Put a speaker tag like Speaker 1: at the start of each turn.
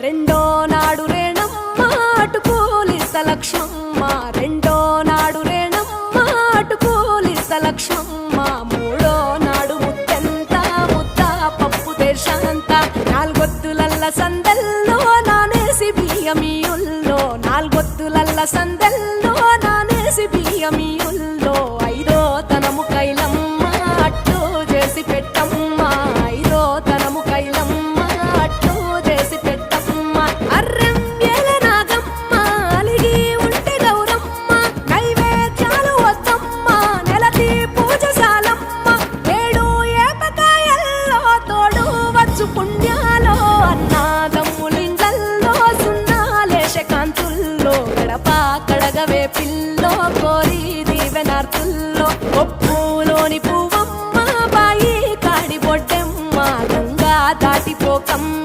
Speaker 1: రెండో నాడు రేణమ్మ అటు పోలిస లక్ష్మమ్మ, రెండో నాడు రేణమ్మ అటు పోలిస లక్ష్మమ్మ, మూడో నాడు ముత్తెంత ముద్ద పప్పు దేశంత, నాలుగొత్తులల్ల సందెల్లో నానేసి బియ్యమియుల్లో, నాలుగొత్తులల్ల సందెల్లో నానేసి బియ్యమియుల్లో, ఐదో తనము కైలమ్మ అట్టు చేసి పెట్టమ్మ, ఐదో తనము కైలమ్మ అట్టు చేసి పెట్టమ్మ, అర్రెం ఏల నాగమ్మ అలిగి ఉంటే గౌరమ్మ, నైవేద్యాలు వద్దమ్మ నెలతి పూజశాలమ్మ, ఏడు ఏపకాయల్లో తోడు వచ్చు పుణ్యాలో, అన్నాదమ్ములింగల్లో సున్నాలేశ కాంతుల్లో, గడప కడగవే పిల్లో కోరి దీవెనార్తుల్లో, ఒప్పులోని పువ్వమ్మ బాయి కాడి బొడ్డెమ్మ, గంగా దాటిపోకమ్మ